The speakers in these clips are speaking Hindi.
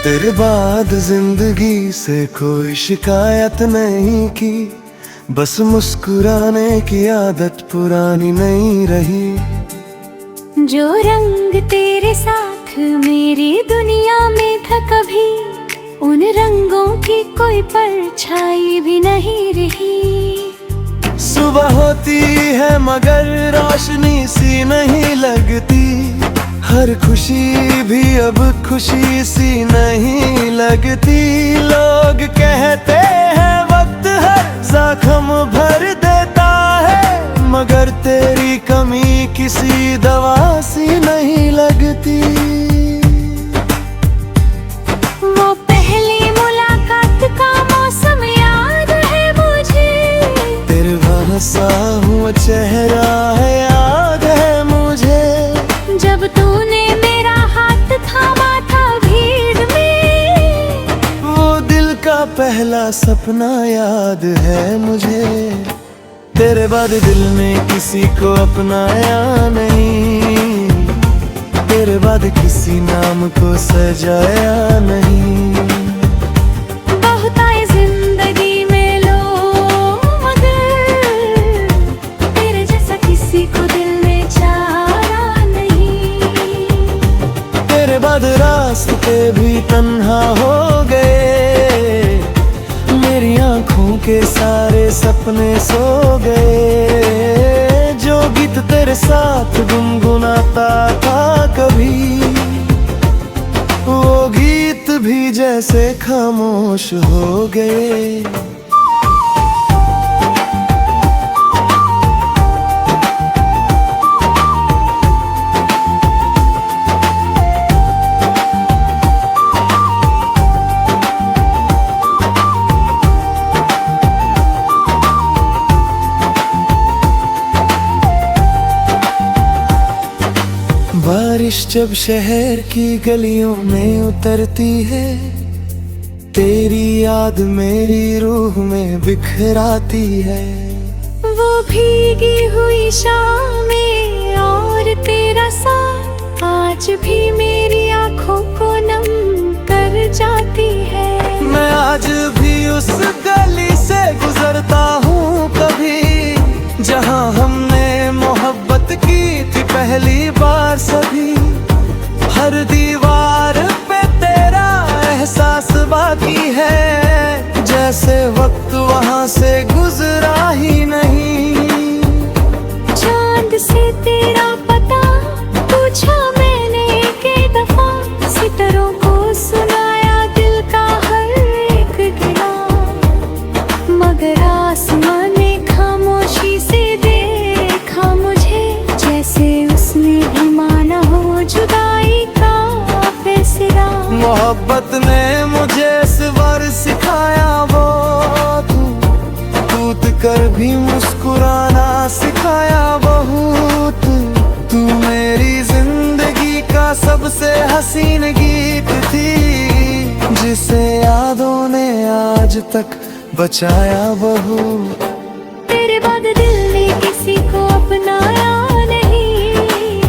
तेरे बाद जिंदगी से कोई शिकायत नहीं की, बस मुस्कुराने की आदत पुरानी नहीं रही। जो रंग तेरे साथ मेरी दुनिया में था कभी, उन रंगों की कोई परछाई भी नहीं रही। सुबह होती है मगर रोशनी सी नहीं लगती, हर खुशी भी अब खुशी सी नहीं लगती। लोग कहते हैं वक्त हर जख्म भर देता है, मगर तेरी कमी किसी दवा सी नहीं लगती। वो पहली मुलाकात का मौसम याद है मुझे, तेरे हंसा हुआ चेहरा है याद है मुझे। जब तूने मेरा हाथ थामा था भीड़ में, वो दिल का पहला सपना याद है मुझे। तेरे बाद दिल ने किसी को अपनाया नहीं, तेरे बाद किसी नाम को सजाया नहीं। बहुत आए जिंदगी में लोग, मगर तेरे जैसा किसी को दिल में चाहा नहीं। तेरे बाद रास्ते भी तन्हा हो गए, मेरी आंखों के सारे सपने सो गए। जो गीत तेरे साथ गुनगुनाता था कभी, वो गीत भी जैसे खामोश हो गए। बारिश जब शहर की गलियों में उतरती है, तेरी याद मेरी रूह में बिखराती है। वो भीगी हुई शामें और तेरा साथ आज भी मेरी आंखों को नम कर जाती है। मैं आज भी उस गली से गुजरता हूँ कभी, जहाँ हमने मोहब्बत की थी पहली बार सभी। हर दीवार पे तेरा एहसास बाकी है, जैसे वक्त वहाँ से गुजरा ही नहीं। चांद से तेरा पता पूछा मैंने एक दफा, सितारों को सुनाया दिल का हर एक गिला, मगर आसमान ने खामोशी से देखा मुझे, जैसे उसने भी माना हो जुदाई का फैसला। मोहब्बत ने मुझे सबर सिखाया वो टूट कर भी मुस्कुराना सिखाया बहुत। तू मेरी जिंदगी का सबसे हसीन गीत थी, जिसे यादों ने आज तक बचाया बहुत। तेरे बाद दिल ने किसी को अपनाया नहीं,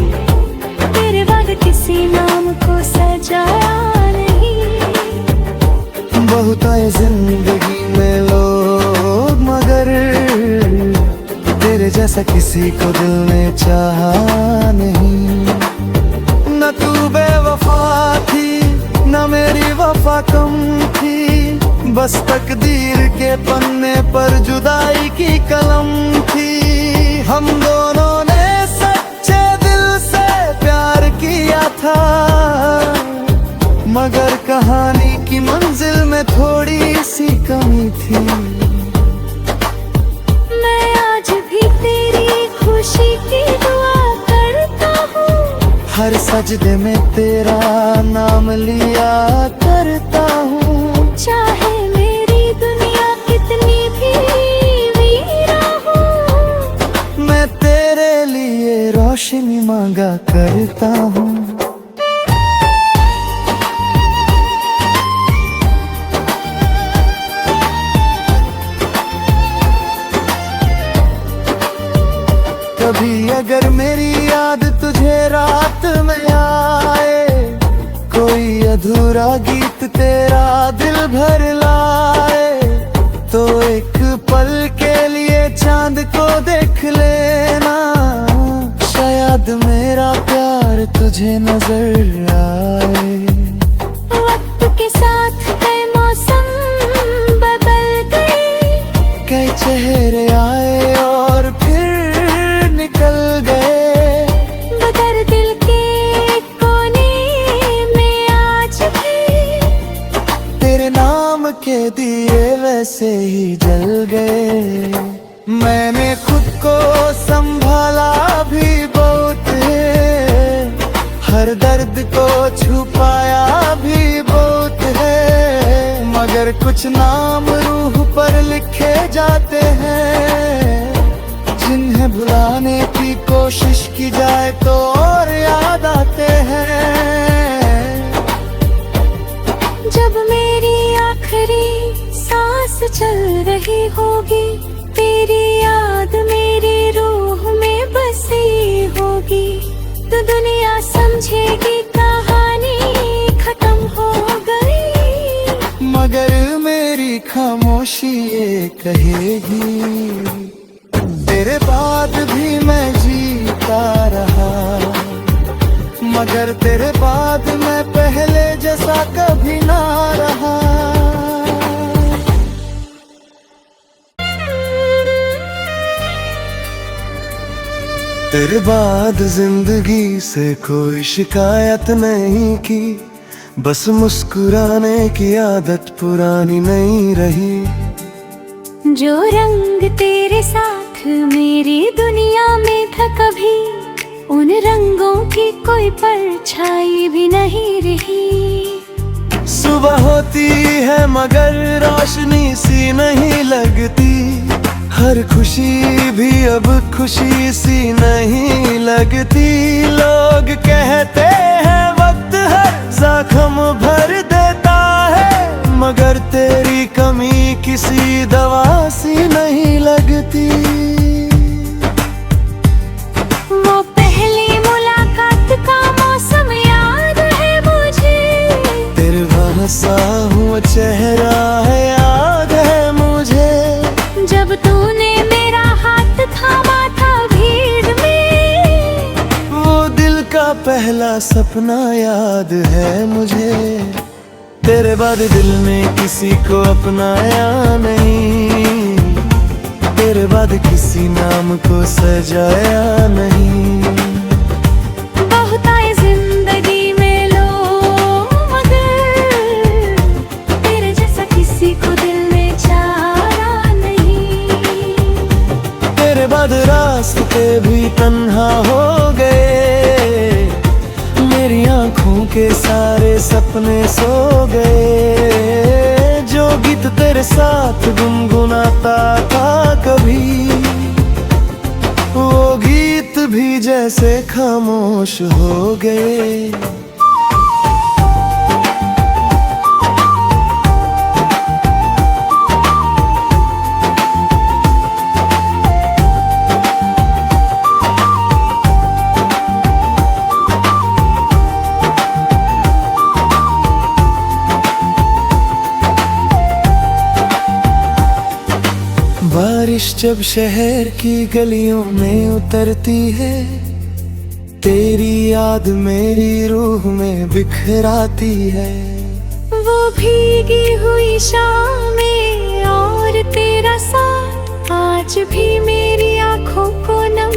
तेरे बाद किसी नाम को सजाया नहीं। बहुत आए जिंदगी में लोग, मगर तेरे जैसा किसी को दिल ने चाहा नहीं। न तू बेवफा थी न मेरी वफा कम थी, बस तकदीर के पन्ने पर जुदाई की कलम थी। हम दोनों ने सच्चे दिल से प्यार किया था, मगर कहानी की मंजिल में थोड़ी सी कमी थी। मैं आज भी तेरी खुशी की दुआ करता हूँ, हर सजदे में तेरा नाम लिया करता हूँ। चाहे मेरी दुनिया कितनी भी वीरा हो, मैं तेरे लिए रोशनी मांगा करता हूँ। कभी अगर मेरी याद तुझे रात में आए, कोई अधूरा गीत तेरा दिल भर लाए, तो एक पल के लिए चांद को देख लेना। शायद मेरा प्यार तुझे नजर आए। वक्त के साथ कई मौसम बदल गए, कई चेहरे आए और फिर निकल गए। मगर दिल के कोने में आज भी तेरे नाम के दिए वैसे ही जल गए। मैंने खुद को संभाला भी बहुत है, हर दर्द को छुपाया भी बहुत है। मगर कुछ नाम रूह पर लिखे जाते हैं, जिन्हें भुलाने की कोशिश की जाए तो और याद आते हैं। जब मेरी आखिरी सांस चल रही होगी, तेरी याद मेरी रूह में बसी होगी। तो दुनिया समझेगी कहानी खत्म हो गई, मगर मेरी खामोशी ये कहेगी, तेरे बाद भी मैं जीता रहा। मगर तेरे बाद मैं पहले जैसा कभी ना रहा। तेरे बाद जिंदगी से कोई शिकायत नहीं की, बस मुस्कुराने की आदत पुरानी नहीं रही। जो रंग तेरे साथ मेरी दुनिया में था कभी, उन रंगों की कोई परछाई भी नहीं रही। सुबह होती है मगर रोशनी सी नहीं लगती, हर खुशी भी अब खुशी सी नहीं लगती। लोग कहते हैं वक्त हर जख्म भर देता है, मगर तेरी कमी किसी दवा सी नहीं लगती। वो पहली मुलाकात का मौसम याद है मुझे, तेरे हंसा हुआ चेहरा है याद है मुझे। जब तूने मेरा हाथ थामा था भीड़ में, वो दिल का पहला सपना याद है मुझे। तेरे बाद दिल ने किसी को अपनाया नहीं, तेरे बाद किसी नाम को सजाया नहीं। बहुत आए जिंदगी में लोग, मगर तेरे जैसा किसी को दिल में चाहा नहीं। तेरे बाद रास्ते भी तन्हा हो गए, मेरी आंखों के सारे सपने सो गए। जो गीत तेरे साथ गुनगुनाता था कभी, वो गीत भी जैसे खामोश हो गए। बारिश जब शहर की गलियों में उतरती है, तेरी याद मेरी रूह में बिखराती है। वो भीगी हुई शामें और तेरा साथ आज भी मेरी आंखों को नम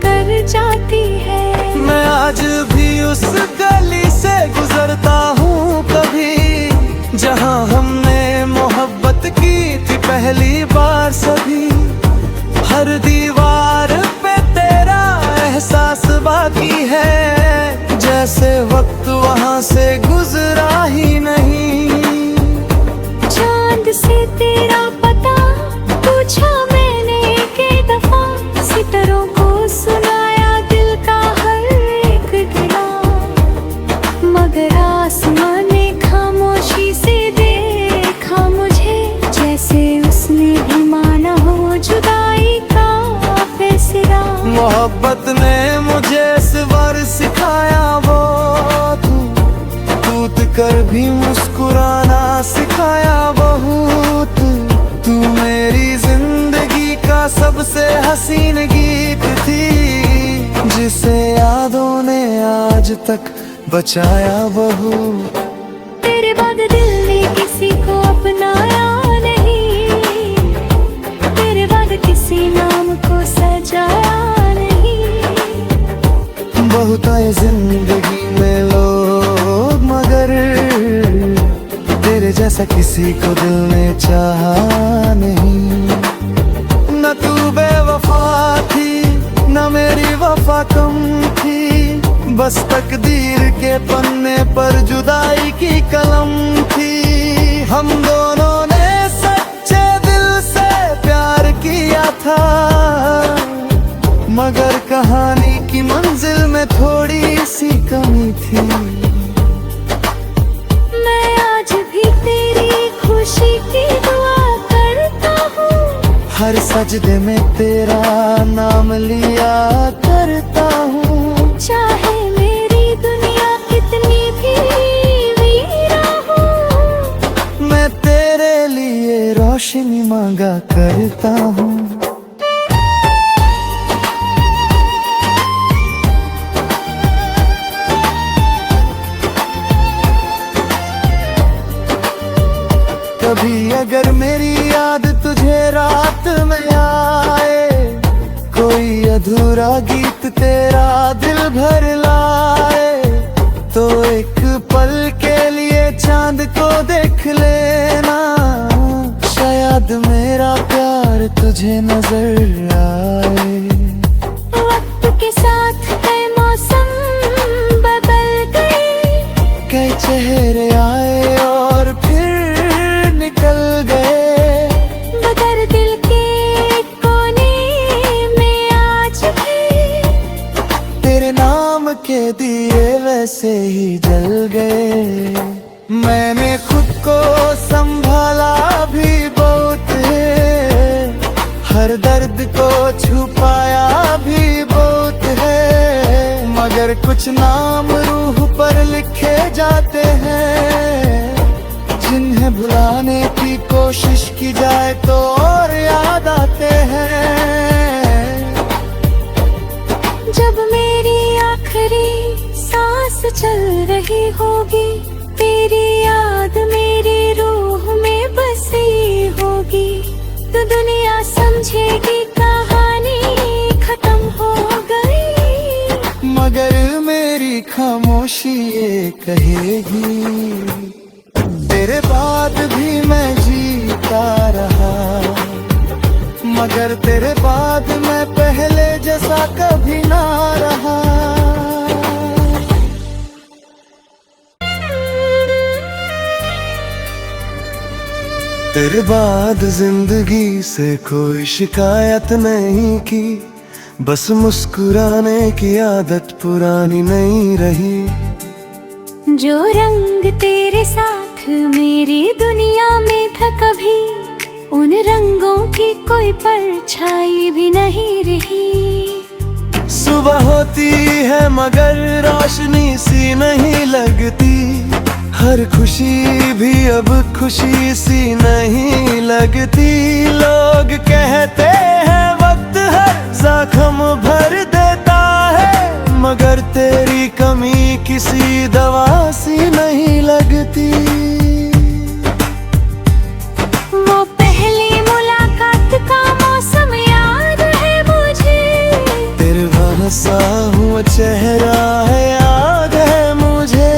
कर जाती है। मैं आज भी उस गली से गुजरता हूँ कभी, जहाँ हमने मोहब्बत की थी पहली बार सभी। हर दीवार पे तेरा एहसास बाकी है, जैसे वक्त वहाँ से गुजरा ही नहीं। चांद से तेरा पता पूछा मैंने कई दफा, सितारों को सुनाया दिल का हर एक गिला, मगर आसमान ने खामोशी से देखा मुझे, जैसे उसने भी माना हो जुदाई का फैसला। मोहब्बत ने मुझे स्वर सिखाया वो तू टूट कर भी मुस्कुरा मुस्कुराना सिखाया बहुत। तू मेरी जिंदगी का सबसे हसीन गीत थी, जिसे यादों ने आज तक बचाया बहुत। तेरे बाद दिल ने किसी को अपनाया नहीं, तेरे बाद किसी नाम को सजाया नहीं। बहुत आए जिंदगी में लोग, मगर तेरे जैसा किसी को दिल ने चाहा नहीं। न तू बेवफा थी, न मेरी वफा कम थी, बस तकदीर के पन्ने पर जुदाई की कलम थी। हम दोनों ने सच्चे दिल से प्यार किया था, मगर कहानी की मंजिल में थोड़ी सी कमी थी। मैं आज भी तेरी खुशी की दुआ करता हूँ, हर सजदे में तेरा नाम लिया करता हूँ। चाहे मेरी दुनिया कितनी भी वीरा हो, मैं तेरे लिए रोशनी मांगा करता हूँ। कभी अगर मेरी याद तुझे रात में आए, कोई अधूरा गीत तेरा दिल भर लाए, तो एक पल के लिए चांद को देख लेना। शायद मेरा प्यार तुझे नजर आए। वक्त के साथ कई मौसम बदल गए, कई चेहरे आए और फिर निकल गए, मगर दिल के कोने में आज भी तेरे नाम के दिए वैसे ही जल गए। मैंने खुद को संभाला भी बहुत है, हर दर्द को छुपाया भी बहुत है, मगर कुछ नाम रूह पर लिखे जाते हैं, जिन्हें भुलाने की कोशिश की जाए तो और याद आते हैं। जब मेरी आखिरी सांस चल रही होगी, तेरी याद मेरी रूह में बसी होगी, तो दुनिया समझेगी कहानी खत्म हो गई, मगर मेरी खामोशी ये कहेगी, तेरे बाद भी मैं जीता रहा, मगर तेरे बाद मैं पहले जैसा कभी ना रहा। तेरे बाद जिंदगी से कोई शिकायत नहीं की, बस मुस्कुराने की आदत पुरानी नहीं रही। जो रंग तेरे साथ मेरी दुनिया में था कभी, उन रंगों की कोई परछाई भी नहीं रही। सुबह होती है मगर रोशनी सी नहीं लगती, हर खुशी भी अब खुशी सी नहीं लगती। लोग कहते हैं वक्त हर जख्म भर देता है, मगर तेरी कमी किसी दवा सी नहीं लगती। वो पहली मुलाकात का मौसम याद है मुझे, तेरे हंसा हुआ चेहरा है याद है मुझे,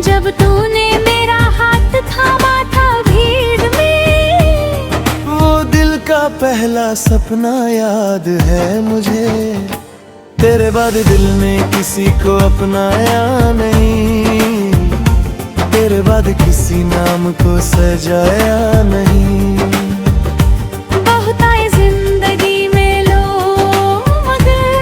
जब तूने मेरा हाथ थामा था भीड़ में। वो दिल का पहला सपना याद है मुझे। तेरे बाद दिल ने किसी को अपनाया नहीं, तेरे बाद किसी नाम को सजाया नहीं। बहुत आए जिंदगी में लोग, मगर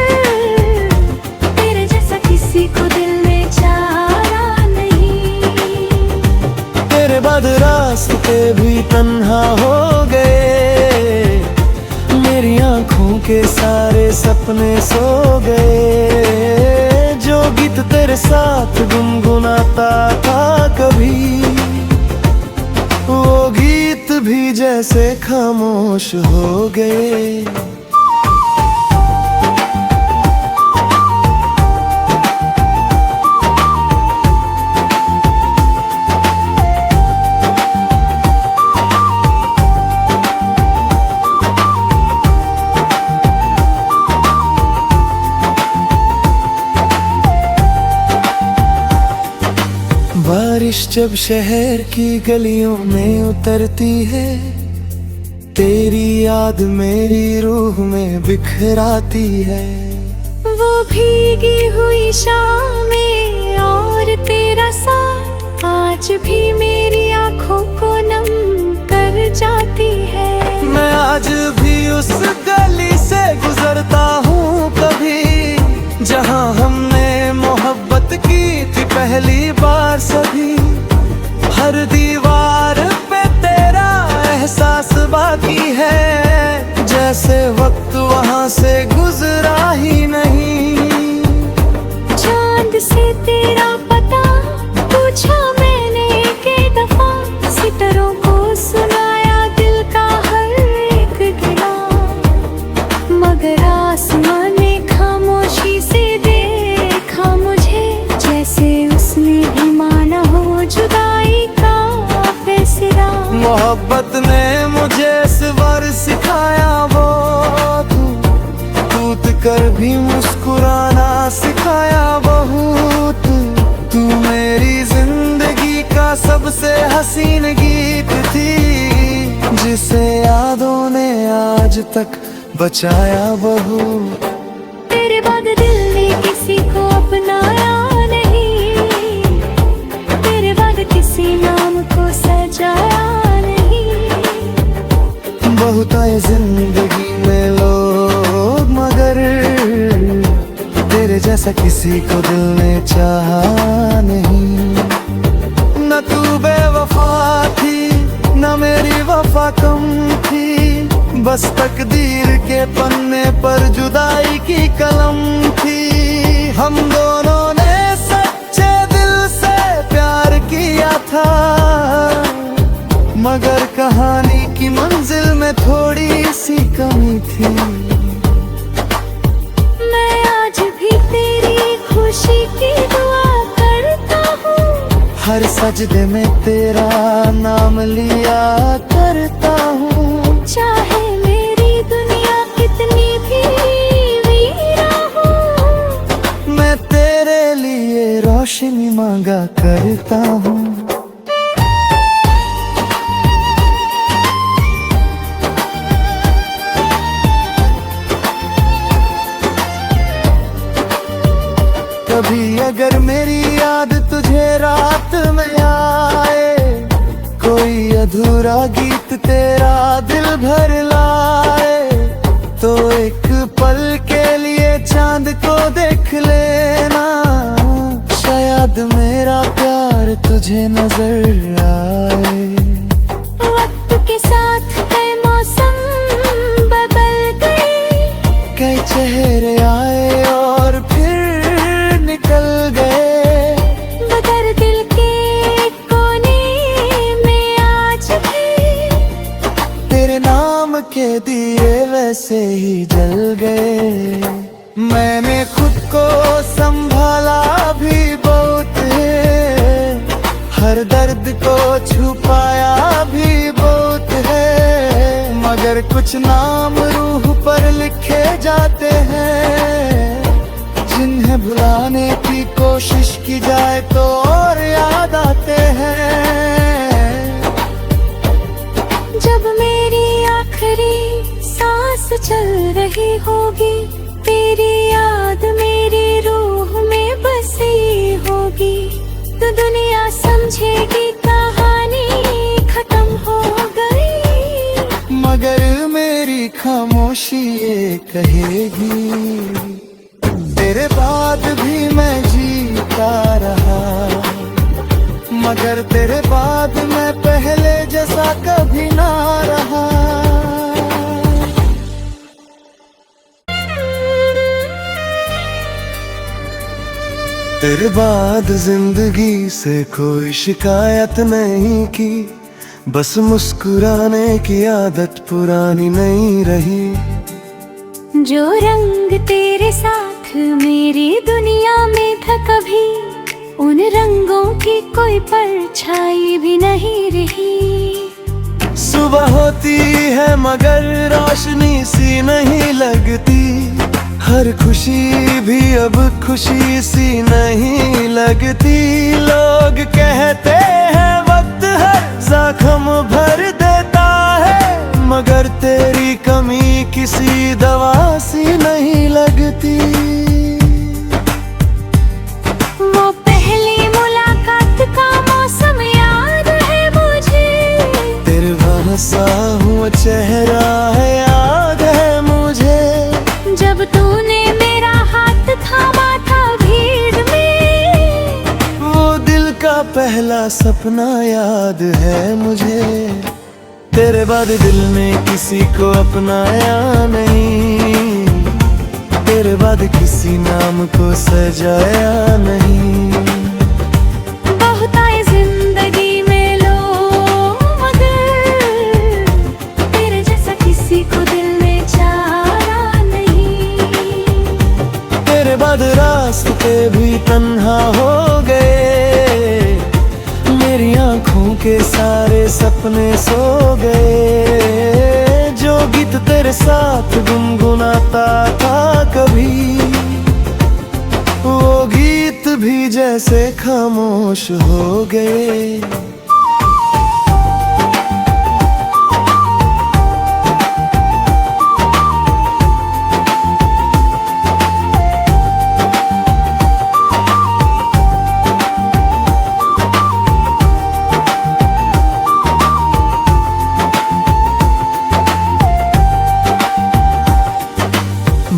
तेरे जैसा किसी को दिल ने चाहा नहीं। तेरे बाद रास्ते भी तन्हा हो गए, मेरी आंखों के सारे सपने सो गए। जो गीत तेरे साथ गुनगुनाता था कभी, जैसे खामोश हो गए। बारिश जब शहर की गलियों में उतरती है, तेरी याद मेरी रूह में बिखराती है। वो भीगी हुई शामें और तेरा साथ आज भी मेरी आंखों को नम कर जाती है। मैं आज भी उस गली से गुजरता हूँ कभी, जहाँ हमने मोहब्बत की थी पहली बार सभी। हर दीवार पे तेरा एहसास बाकी है, जैसे वक्त वहाँ से गुजरा ही नहीं। चांद से तेरा पता पूछा मैंने कई दफा, सितारों को सुनाया दिल का हर एक गिला, मगर आसमान ने खामोशी से देखा मुझे, जैसे उसने भी माना हो जुदाई का फैसला। मोहब्बत ने मुझे सबर सिखाया वो टूट कर भी मुस्कुराना सिखाया बहुत। तू मेरी जिंदगी का सबसे हसीन गीत थी, जिसे यादों ने आज तक बचाया बहुत। तेरे बाद दिल ने किसी को अपनाया नहीं, तेरे बाद किसी नाम को सजाया नहीं। बहुत आए जिंदगी में लोग, मगर तेरे जैसा किसी को दिल ने चाहा नहीं। न तू बेवफा थी न मेरी वफा कम थी, बस तकदीर के पन्ने पर जुदाई की कलम थी। हम दोनों ने सच्चे दिल से प्यार किया था, मगर कहानी की मंजिल में थोड़ी सी कमी थी। मैं आज भी तेरी खुशी की दुआ करता हूँ, हर सजदे में तेरा नाम लिया करता हूँ। चाहे मेरी दुनिया कितनी भी वीरा हो, मैं तेरे लिए रोशनी मांगा करता हूँ। कभी अगर मेरी याद तुझे रात में आए, कोई अधूरा गीत तेरा दिल भर लाए, तो एक पल के लिए चांद को देख लेना, शायद मेरा प्यार तुझे नजर आए। वक्त के साथ कई मौसम बदल गए, कई चेहरे आए और फिर निकल गए, मगर दिल के कोने में आज भी तेरे नाम के दिए वैसे ही जल गए। मैंने खुद को संभाला भी बहुत है, हर दर्द को छुपाया भी बहुत है, मगर कुछ नाम रूह पर लिखे जाते हैं, जिन्हें भुलाने की कोशिश की जाए तो और याद आते हैं। जब मेरी आखिरी सांस चल रही होगी, तेरी याद मेरी रूह में बसी होगी, तो दुनिया समझेगी कहानी खत्म हो गई, मगर मेरी खामोशी ये कहेगी, तेरे बाद भी मैं जीता रहा, मगर तेरे बाद मैं पहले जैसा कभी ना रहा। तेरे बाद जिंदगी से कोई शिकायत नहीं की, बस मुस्कुराने की आदत पुरानी नहीं रही। जो रंग तेरे साथ मेरी दुनिया में था कभी, उन रंगों की कोई परछाई भी नहीं रही। सुबह होती है मगर रोशनी सी नहीं लगती, हर खुशी भी अब खुशी सी नहीं लगती। लोग कहते हैं वक्त हर जख्म भर देता है, मगर तेरी कमी किसी दवा सी नहीं लगती। वो पहली मुलाकात का मौसम याद है मुझे, तेरे हंसा हुआ चेहरा है याद है मुझे। जब तूने मेरा हाथ थामा था भीड़ में, वो दिल का पहला सपना याद है मुझे। तेरे बाद दिल ने किसी को अपनाया नहीं, तेरे बाद किसी नाम को सजाया नहीं। बहुत आए जिंदगी में लोग मगर तेरे जैसा किसी को दिल में चाहा नहीं। तेरे बाद रास्ते भी तन्हा हो गए, मेरी आंखों के सारे सपने सो गए। जो गीत तेरे साथ गुनगुनाता था कभी, वो गीत भी जैसे खामोश हो गए।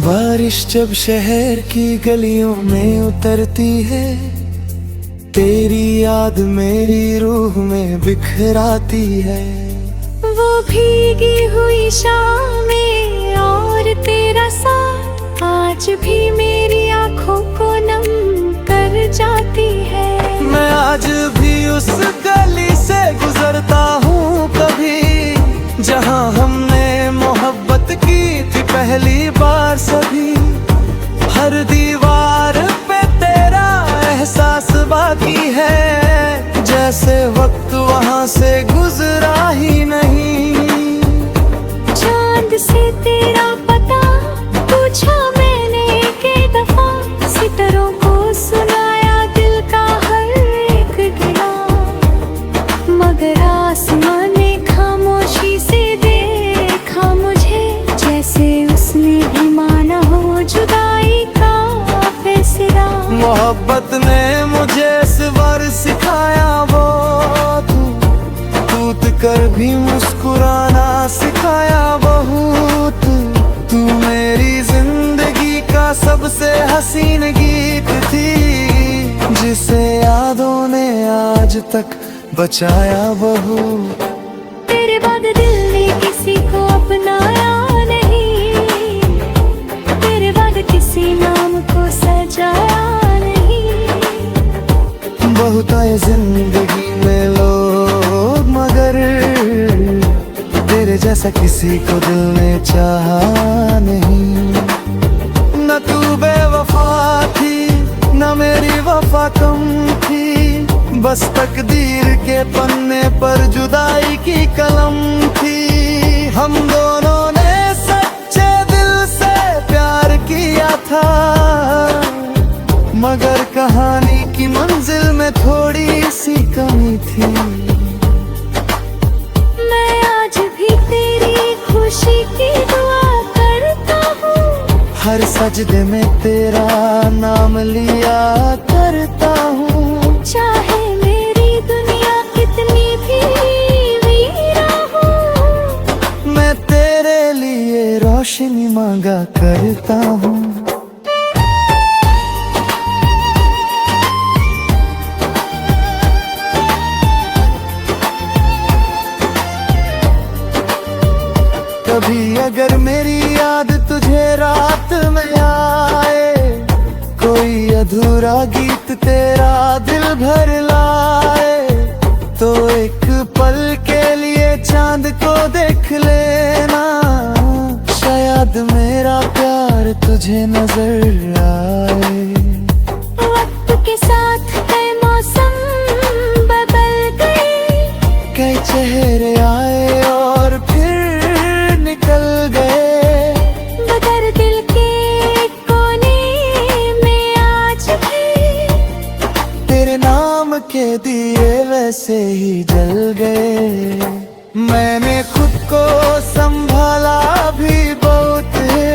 बारिश जब शहर की गलियों में उतरती है, तेरी याद मेरी रूह में बिखराती है। वो भीगी हुई शामें और तेरा साथ आज भी मेरी आंखों को नम कर जाती है। मैं आज भी उस गली से गुजरता हूँ कभी, जहाँ हमने मोहब्बत की थी पहली बार सभी। हर दीवार पे तेरा एहसास बाकी है, जैसे वक्त वहाँ से गुजरा ही नहीं। चांद से तेरा पता पूछा मैंने एक दफा, सितारों को सुनाया दिल का हर एक गिला, मगर आसमान ने खामोशी से देखा मुझे, जैसे उसने भी माना हो जुदाई का फैसला। मोहब्बत ने मुझे सबर सिखाया वो टूट कर भी मुस्कुराना सिखाया बहुत। तू मेरी जिंदगी का सबसे हसीन गीत थी, जिसे यादों ने आज तक बचाया बहुत। तेरे बाद दिल ने किसी को अपनाया नहीं, तेरे बाद किसी नाम को सजाया नहीं। बहुत आए जिंदगी में लोग मगर तेरे जैसा किसी को दिल ने चाहा नहीं। न तू बेवफा थी न मेरी वफा कम थी, बस तकदीर के पन्ने पर जुदाई की कलम थी। हम दोनों ने सच्चे दिल से प्यार किया था, मगर कहानी की मंजिल में थोड़ी सी कमी थी। मैं आज भी तेरी खुशी की दुआ करता हूँ, हर सजदे में तेरा नाम लिया करता हूँ। चाहे मेरी दुनिया कितनी भी वीरा हो, मैं तेरे लिए रोशनी मांगा करता हूँ। कभी अगर मेरी याद तुझे रात में आए, कोई अधूरा गीत तेरा दिल भर लाए, तो एक पल के लिए चांद को देख लेना, शायद मेरा प्यार तुझे नजर आए। वक्त के साथ कई मौसम बदल गए, कई चेहरे आए और फिर निकल गए, मगर दिल के कोने में आज भी तेरे नाम के दिए वैसे ही जल गए। मैंने खुद को संभाला भी बहुत है,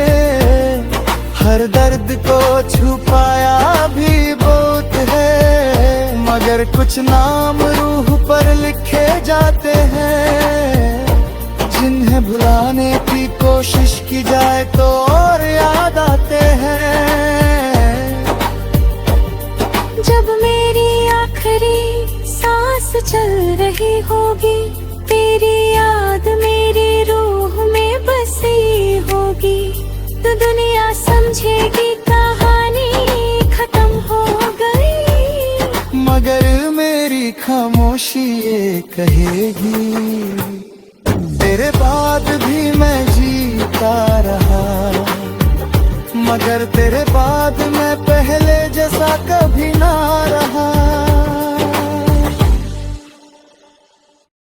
हर दर्द को छुपाया भी बहुत है, मगर कुछ नाम रूह पर लिखे जाते हैं, जिन्हें भुलाने की कोशिश की जाए तो और याद आते हैं। जब मेरी आखिरी सांस चल रही होगी, तेरी याद मेरी रूह में बसी होगी, तो दुनिया समझेगी कहानी खत्म हो गई, मगर मेरी खामोशी ये कहेगी, तेरे बाद भी मैं जीता रहा, मगर तेरे बाद मैं पहले जैसा कभी ना रहा।